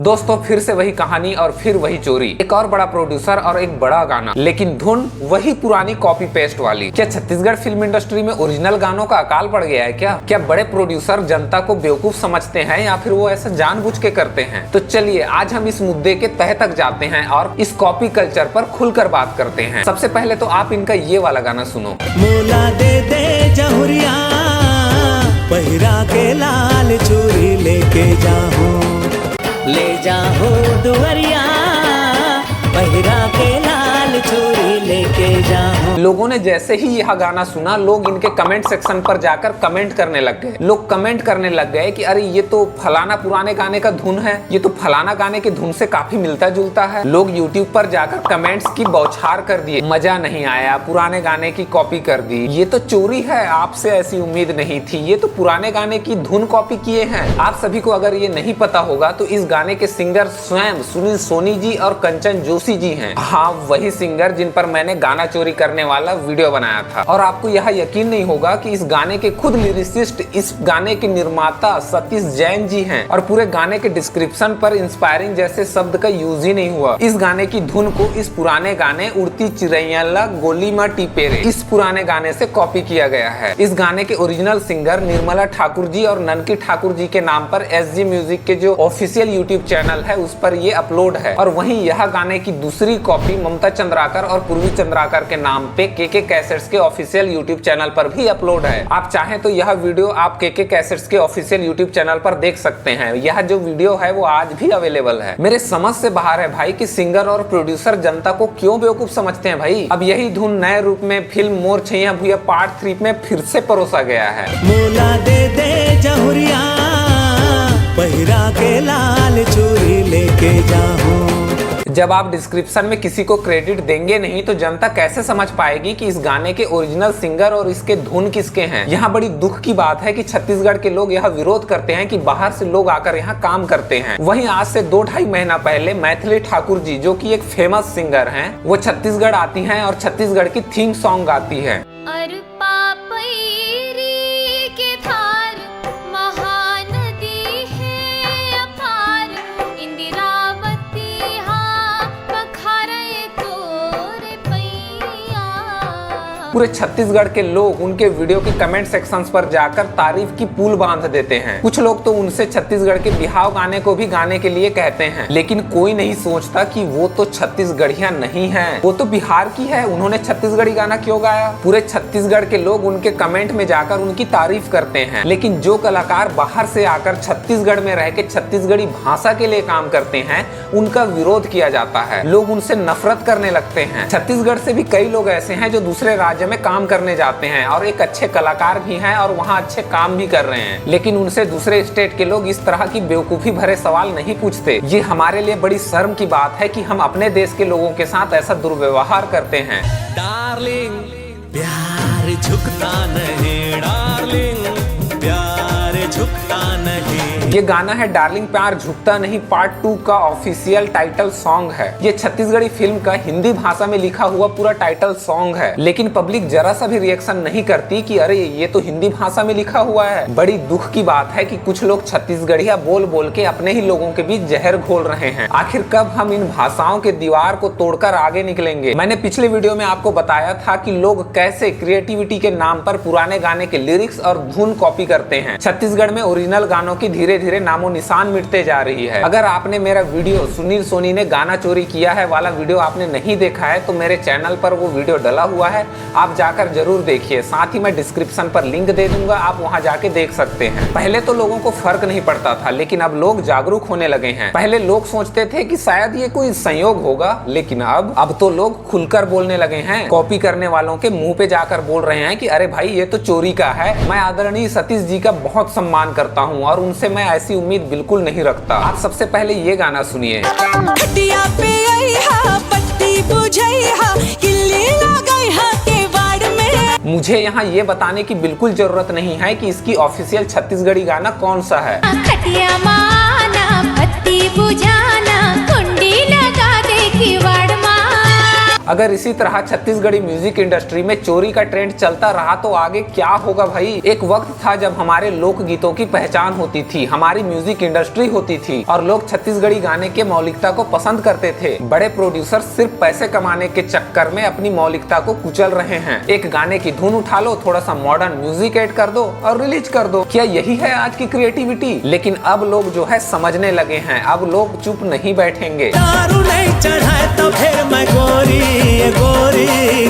दोस्तों फिर से वही कहानी और फिर वही चोरी। एक और बड़ा प्रोड्यूसर और एक बड़ा गाना, लेकिन धुन वही पुरानी कॉपी पेस्ट वाली। क्या छत्तीसगढ़ फिल्म इंडस्ट्री में ओरिजिनल गानों का अकाल पड़ गया है क्या बड़े प्रोड्यूसर जनता को बेवकूफ समझते हैं या फिर वो ऐसा जानबूझ के करते हैं? तो चलिए आज हम इस मुद्दे के तह तक जाते हैं और इस कॉपी कल्चर पर खुलकर बात करते हैं। सबसे पहले तो आप इनका ये वाला गाना सुनो। मोला दे दे जहुरिया पहिरा के लाल चूड़ी लेके जाऊं, ले जाओ दुवरिया पहिरा के लाल चूड़ी लेके जाऊं। लोगों ने जैसे ही यह गाना सुना, लोग इनके कमेंट सेक्शन पर जाकर कमेंट करने लग गए। लोग कमेंट करने लग गए कि अरे ये तो फलाना पुराने गाने का धुन है, ये तो फलाना गाने के धुन से काफी मिलता जुलता है। लोग यूट्यूब पर जाकर कमेंट्स की बौछार कर दिए, मजा नहीं आया, पुराने गाने की कॉपी कर दी, ये तो चोरी है, आपसे ऐसी उम्मीद नहीं थी, ये तो पुराने गाने की धुन कॉपी किए हैं। आप सभी को अगर ये नहीं पता होगा तो इस गाने के सिंगर स्वयं सुनील सोनी जी और कंचन जोशी जी हैं। हाँ, वही सिंगर जिन पर मैंने गाना चोरी करने वाला वीडियो बनाया था। और आपको यह यकीन नहीं होगा कि इस गाने के खुद लिरिसिस्ट, इस गाने के निर्माता सतीश जैन जी हैं और पूरे गाने के डिस्क्रिप्शन पर इंस्पायरिंग जैसे शब्द का यूज ही नहीं हुआ। इस गाने की धुन को इस पुराने गाने उड़ती चिड़ैया गोली में टिपेरे, इस पुराने गाने से कॉपी किया गया है। इस गाने के ओरिजिनल सिंगर निर्मला ठाकुर जी और ननकी ठाकुर जी के नाम पर SG म्यूजिक के जो ऑफिशियल यूट्यूब चैनल है उस पर ये अपलोड है। और वहीं यह गाने की दूसरी कॉपी ममता चंद्राकर और पूर्वी चंद्राकर के नाम पे KK कैसेट्स के ऑफिशियल यूट्यूब चैनल पर भी अपलोड है। आप चाहें तो यह वीडियो आप KK कैसेट्स के ऑफिशियल यूट्यूब चैनल पर देख सकते हैं। यह जो वीडियो है वो आज भी अवेलेबल है। मेरे समझ से बाहर है भाई कि सिंगर और प्रोड्यूसर जनता को क्यों बेवकूफ समझते हैं भाई। अब यही धुन नए रूप में फिल्म मोर छैया भुइया पार्ट 3 में फिर से परोसा गया है। मोला दे दे जहुरिया पहिरा के लाल चूड़ी लेके जाऊं। जब आप डिस्क्रिप्शन में किसी को क्रेडिट देंगे नहीं तो जनता कैसे समझ पाएगी कि इस गाने के ओरिजिनल सिंगर और इसके धुन किसके हैं। यहाँ बड़ी दुख की बात है कि छत्तीसगढ़ के लोग यह विरोध करते हैं कि बाहर से लोग आकर यहाँ काम करते हैं। वहीं आज से 2-2.5 महीना पहले मैथिली ठाकुर जी, जो कि एक फेमस सिंगर हैं, वो छत्तीसगढ़ आती हैं और छत्तीसगढ़ की थीम सॉन्ग गाती है। पूरे छत्तीसगढ़ के लोग उनके वीडियो के कमेंट सेक्शंस पर जाकर तारीफ की पुल बांध देते हैं। कुछ लोग तो उनसे छत्तीसगढ़ के बिहाव गाने को भी गाने के लिए कहते हैं, लेकिन कोई नहीं सोचता कि वो तो छत्तीसगढ़िया नहीं है, वो तो बिहार की है, उन्होंने छत्तीसगढ़ी गाना क्यों गाया। पूरे छत्तीसगढ़ के लोग उनके कमेंट में जाकर उनकी तारीफ करते हैं, लेकिन जो कलाकार बाहर से आकर छत्तीसगढ़ में रह के छत्तीसगढ़ी भाषा के लिए काम करते हैं उनका विरोध किया जाता है। लोग उनसे नफरत करने लगते हैं। छत्तीसगढ़ से भी कई लोग ऐसे हैं जो दूसरे राज्य में काम करने जाते हैं और एक अच्छे कलाकार भी हैं और वहाँ अच्छे काम भी कर रहे हैं, लेकिन उनसे दूसरे स्टेट के लोग इस तरह की बेवकूफी भरे सवाल नहीं पूछते। ये हमारे लिए बड़ी शर्म की बात है कि हम अपने देश के लोगों के साथ ऐसा दुर्व्यवहार करते हैं। डार्लिंग प्यार झुकता नहीं, डार्लिंग प्यार झुकता नहीं। ये गाना है डार्लिंग प्यार झुकता नहीं पार्ट 2 का ऑफिशियल टाइटल सॉन्ग है। ये छत्तीसगढ़ी फिल्म का हिंदी भाषा में लिखा हुआ पूरा टाइटल सॉन्ग है, लेकिन पब्लिक जरा सा भी रिएक्शन नहीं करती कि अरे ये तो हिंदी भाषा में लिखा हुआ है। बड़ी दुख की बात है कि कुछ लोग छत्तीसगढ़िया बोल बोल के अपने ही लोगों के बीच जहर घोल रहे हैं। आखिर कब हम इन भाषाओं के दीवार को तोड़कर आगे निकलेंगे। मैंने पिछले वीडियो में आपको बताया था कि लोग कैसे क्रिएटिविटी के नाम पर पुराने गाने के लिरिक्स और धुन कॉपी करते हैं। छत्तीसगढ़ में ओरिजिनल गानों की धीरे धीरे नामो निशान मिटते जा रही है। अगर आपने मेरा वीडियो सुनील सोनी ने गाना चोरी किया है वाला वीडियो आपने नहीं देखा है तो मेरे चैनल पर वो वीडियो डला हुआ है, आप जाकर जरूर देखिए। साथ ही मैं डिस्क्रिप्शन पर लिंक दे दूंगा, आप वहां जाके देख सकते हैं। पहले तो लोगों को फर्क नहीं पड़ता था, लेकिन अब लोग जागरूक होने लगे हैं। पहले लोग सोचते थे कि शायद ये कोई संयोग होगा, लेकिन अब तो लोग खुलकर बोलने लगे हैं। कॉपी करने वालों के मुंह पे जाकर बोल रहे हैं कि अरे भाई ये तो चोरी का है। मैं आदरणीय सतीश जी का बहुत सम्मान करता हूँ और उनसे मैं ऐसी उम्मीद बिल्कुल नहीं रखता। आप सबसे पहले ये गाना सुनिए। मुझे यहाँ ये बताने की बिल्कुल जरूरत नहीं है कि इसकी ऑफिशियल छत्तीसगढ़ी गाना कौन सा है। अगर इसी तरह छत्तीसगढ़ी म्यूजिक इंडस्ट्री में चोरी का ट्रेंड चलता रहा तो आगे क्या होगा भाई। एक वक्त था जब हमारे लोक गीतों की पहचान होती थी, हमारी म्यूजिक इंडस्ट्री होती थी और लोग छत्तीसगढ़ी गाने के मौलिकता को पसंद करते थे। बड़े प्रोड्यूसर सिर्फ पैसे कमाने के चक्कर में अपनी मौलिकता को कुचल रहे हैं। एक गाने की धुन उठा लो, थोड़ा सा मॉडर्न म्यूजिक ऐड कर दो और रिलीज कर दो। क्या यही है आज की क्रिएटिविटी? लेकिन अब लोग जो है समझने लगे हैं, अब लोग चुप नहीं बैठेंगे। दारू नहीं चढ़ाए तो फिर मैं गोरी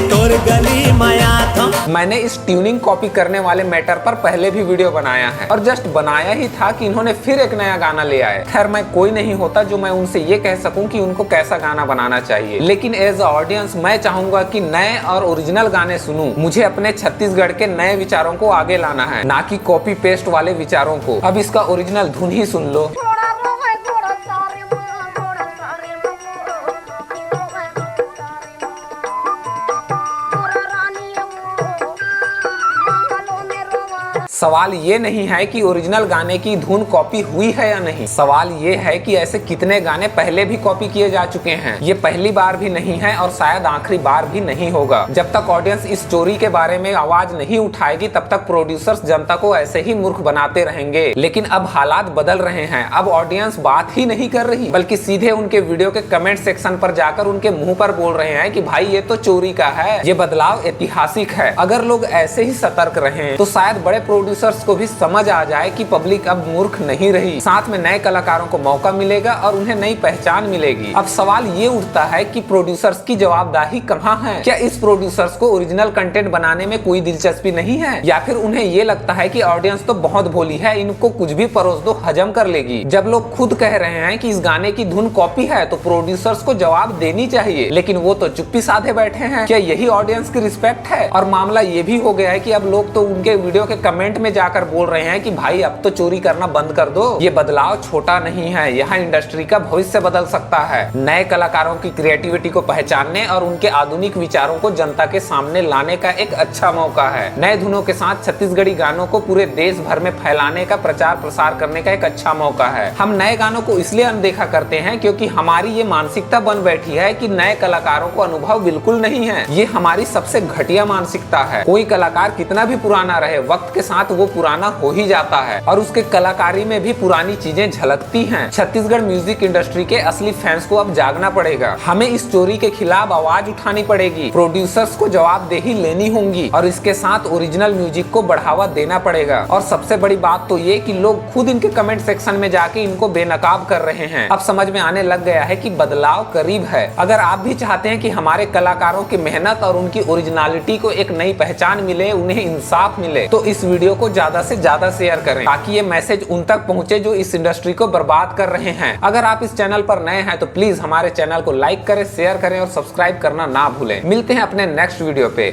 तोर गली माया था। मैंने इस ट्यूनिंग कॉपी करने वाले मैटर पर पहले भी वीडियो बनाया है और जस्ट बनाया ही था कि इन्होंने फिर एक नया गाना ले आए। खैर मैं कोई नहीं होता जो मैं उनसे ये कह सकूं कि उनको कैसा गाना बनाना चाहिए, लेकिन एज अ ऑडियंस मैं चाहूंगा कि नए और ओरिजिनल गाने सुनूं। मुझे अपने छत्तीसगढ़ के नए विचारों को आगे लाना है, ना कि कॉपी पेस्ट वाले विचारों को। अब इसका ओरिजिनल धुन ही सुन लो। सवाल ये नहीं है कि ओरिजिनल गाने की धुन कॉपी हुई है या नहीं, सवाल ये है कि ऐसे कितने गाने पहले भी कॉपी किए जा चुके हैं। ये पहली बार भी नहीं है और शायद आखिरी बार भी नहीं होगा। जब तक ऑडियंस इस चोरी के बारे में आवाज नहीं उठाएगी तब तक प्रोड्यूसर्स जनता को ऐसे ही मूर्ख बनाते रहेंगे। लेकिन अब हालात बदल रहे हैं। अब ऑडियंस बात ही नहीं कर रही बल्कि सीधे उनके वीडियो के कमेंट सेक्शन पर जाकर उनके मुंह पर बोल रहे हैं कि भाई ये तो चोरी का है। ये बदलाव ऐतिहासिक है। अगर लोग ऐसे ही सतर्क रहे तो शायद बड़े प्रोड्यूसर्स को भी समझ आ जाए कि पब्लिक अब मूर्ख नहीं रही, साथ में नए कलाकारों को मौका मिलेगा और उन्हें नई पहचान मिलेगी। अब सवाल ये उठता है कि प्रोड्यूसर्स की जवाबदेही कहाँ है? क्या इस प्रोड्यूसर्स को ओरिजिनल कंटेंट बनाने में कोई दिलचस्पी नहीं है, या फिर उन्हें ये लगता है कि ऑडियंस तो बहुत भोली है, इनको कुछ भी परोस दो हजम कर लेगी? जब लोग खुद कह रहे हैं कि इस गाने की धुन कॉपी है तो प्रोड्यूसर्स को जवाब देनी चाहिए, लेकिन वो तो चुप्पी साधे बैठे हैं। क्या यही ऑडियंस की रिस्पेक्ट है? और मामला ये भी हो गया है कि अब लोग तो उनके वीडियो के कमेंट में जाकर बोल रहे हैं कि भाई अब तो चोरी करना बंद कर दो। ये बदलाव छोटा नहीं है, यहाँ इंडस्ट्री का भविष्य बदल सकता है। नए कलाकारों की क्रिएटिविटी को पहचानने और उनके आधुनिक विचारों को जनता के सामने लाने का एक अच्छा मौका है। नए धुनों के साथ छत्तीसगढ़ी गानों को पूरे देश भर में फैलाने का प्रचार प्रसार करने का एक अच्छा मौका है। हम नए गानों को इसलिए अनदेखा करते हैं क्योंकि हमारी ये मानसिकता बन बैठी है कि नए कलाकारों को अनुभव बिल्कुल नहीं है। ये हमारी सबसे घटिया मानसिकता है। कोई कलाकार कितना भी पुराना रहे, वक्त के साथ वो पुराना हो ही जाता है और उसके कलाकारी में भी पुरानी चीजें झलकती हैं। छत्तीसगढ़ म्यूजिक इंडस्ट्री के असली फैंस को अब जागना पड़ेगा। हमें इस चोरी के खिलाफ आवाज उठानी पड़ेगी, प्रोड्यूसर्स को जवाबदेही लेनी होगी और इसके साथ ओरिजिनल म्यूजिक को बढ़ावा देना पड़ेगा। और सबसे बड़ी बात तो ये कि लोग खुद इनके कमेंट सेक्शन में जाके इनको बेनकाब कर रहे हैं। अब समझ में आने लग गया है कि बदलाव करीब है। अगर आप भी चाहते हैं कि हमारे कलाकारों की मेहनत और उनकी ओरिजिनलिटी को एक नई पहचान मिले, उन्हें इंसाफ मिले, तो इस वीडियो को ज्यादा से ज्यादा शेयर करें ताकि ये मैसेज उन तक पहुंचे जो इस इंडस्ट्री को बर्बाद कर रहे हैं। अगर आप इस चैनल पर नए हैं तो प्लीज हमारे चैनल को लाइक करें, शेयर करें और सब्सक्राइब करना ना भूलें। मिलते हैं अपने नेक्स्ट वीडियो पे।